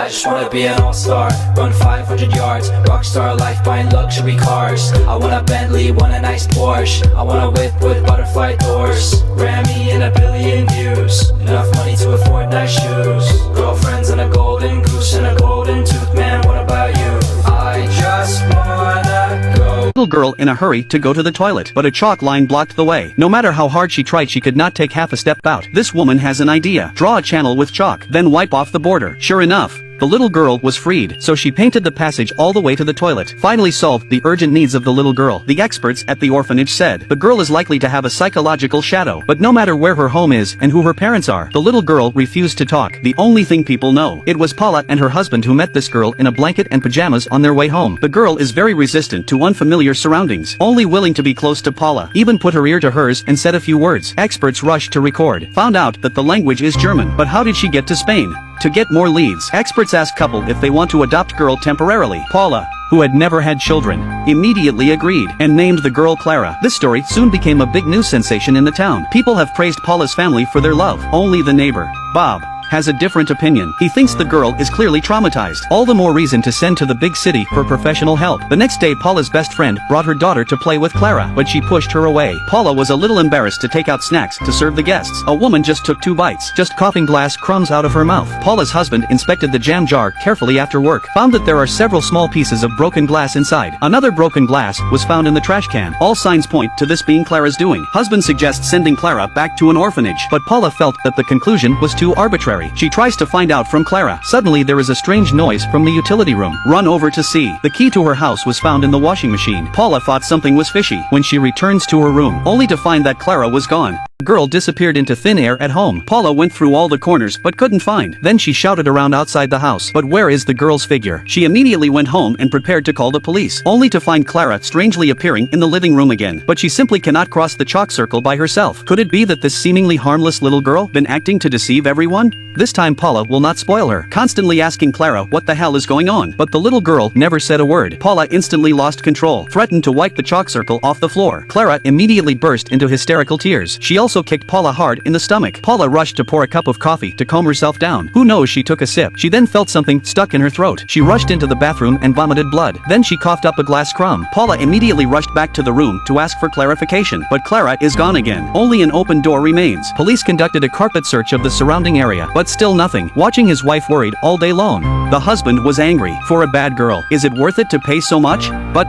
I just wanna be an all-star, run 500 yards, rockstar life, buying luxury cars. I want a Bentley, want a nice Porsche, I want a whip with butterfly doors, Grammy and a billion views, enough money to afford nice shoes, girlfriends and a golden goose and a golden tooth. Man, what about you? I just wanna go. Little girl in a hurry to go to the toilet, but a chalk line blocked the way. No matter how hard she tried, she could not take half a step out. This woman has an idea. Draw a channel with chalk, then wipe off the border. Sure enough, the little girl was freed, so she painted the passage all the way to the toilet. Finally solved the urgent needs of the little girl. The experts at the orphanage said the girl is likely to have a psychological shadow, but no matter where her home is and who her parents are, the little girl refused to talk. The only thing people know, it was Paula and her husband who met this girl in a blanket and pajamas on their way home. The girl is very resistant to unfamiliar surroundings, only willing to be close to Paula, even put her ear to hers and said a few words. Experts rushed to record, found out that the language is German. But how did she get to Spain? To get more leads, experts asked couple if they want to adopt girl temporarily. Paula, who had never had children, immediately agreed and named the girl Clara. This story soon became a big news sensation in the town. People have praised Paula's family for their love. Only the neighbor, Bob, has a different opinion. He thinks the girl is clearly traumatized. All the more reason to send to the big city for professional help. The next day, Paula's best friend brought her daughter to play with Clara, but she pushed her away. Paula was a little embarrassed to take out snacks to serve the guests. A woman just took 2 bites, just coughing glass crumbs out of her mouth. Paula's husband inspected the jam jar carefully after work, found that there are several small pieces of broken glass inside. Another broken glass was found in the trash can. All signs point to this being Clara's doing. Husband suggests sending Clara back to an orphanage, but Paula felt that the conclusion was too arbitrary. She tries to find out from Clara. Suddenly there is a strange noise from the utility room. Run over to see. The key to her house was found in the washing machine. Paula thought something was fishy when she returns to her room, only to find that Clara was gone. The girl disappeared into thin air at home. Paula went through all the corners but couldn't find. Then she shouted around outside the house. But where is the girl's figure? She immediately went home and prepared to call the police, only to find Clara strangely appearing in the living room again. But she simply cannot cross the chalk circle by herself. Could it be that this seemingly harmless little girl been acting to deceive everyone? This time Paula will not spoil her, constantly asking Clara what the hell is going on. But the little girl never said a word. Paula instantly lost control, threatened to wipe the chalk circle off the floor. Clara immediately burst into hysterical tears. She also kicked Paula hard in the stomach. Paula rushed to pour a cup of coffee to calm herself down. Who knows, she took a sip. She then felt something stuck in her throat. She rushed into the bathroom and vomited blood. Then she coughed up a glass crumb. Paula immediately rushed back to the room to ask for clarification. But Clara is gone again. Only an open door remains. Police conducted a carpet search of the surrounding area, but still nothing. Watching his wife worried all day long. The husband was angry. For a bad girl, is it worth it to pay so much? But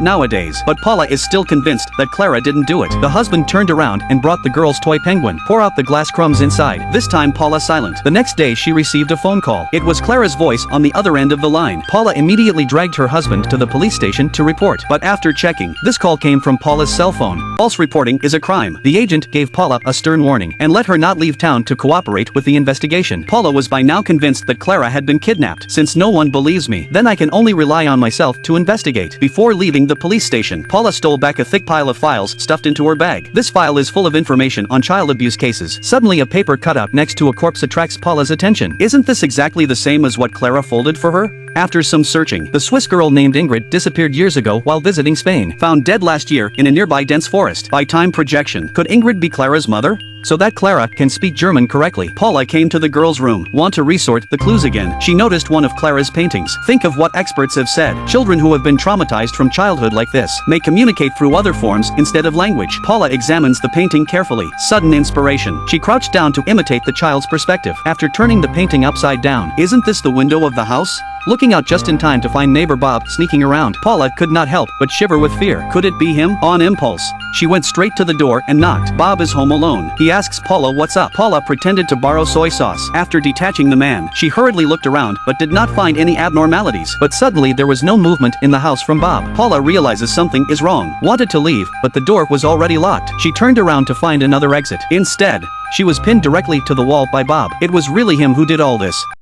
Paula is still convinced that Clara didn't do it. The husband turned around and brought the girl's toy penguin. Pour out the glass crumbs inside. This time Paula silent. The next day she received a phone call. It was Clara's voice on the other end of the line. Paula immediately dragged her husband to the police station to report. But after checking, this call came from Paula's cell phone. False reporting is a crime. The agent gave Paula a stern warning and let her not leave town to cooperate with the investigation. Paula was by now convinced that Clara had been kidnapped. Since no one believes me, then I can only rely on myself to investigate. Before leaving the police station, Paula stole back a thick pile of files stuffed into her bag. This file is full of information on child abuse cases. Suddenly a paper cutout next to a corpse attracts Paula's attention. Isn't this exactly the same as what Clara folded for her? After some searching, the Swiss girl named Ingrid disappeared years ago while visiting Spain. Found dead last year in a nearby dense forest. By time projection, could Ingrid be Clara's mother? So that Clara can speak German correctly. Paula came to the girl's room, want to resort the clues again. She noticed one of Clara's paintings. Think of what experts have said. Children who have been traumatized from childhood like this may communicate through other forms instead of language. Paula examines the painting carefully. Sudden inspiration. She crouched down to imitate the child's perspective. After turning the painting upside down, isn't this the window of the house? Looking out just in time to find neighbor Bob sneaking around, Paula could not help but shiver with fear. Could it be him? On impulse, she went straight to the door and knocked. Bob is home alone. He asks Paula what's up. Paula pretended to borrow soy sauce. After detaching the man, she hurriedly looked around but did not find any abnormalities. But suddenly there was no movement in the house from Bob. Paula realizes something is wrong. Wanted to leave, but the door was already locked. She turned around to find another exit. Instead, she was pinned directly to the wall by Bob. It was really him who did all this.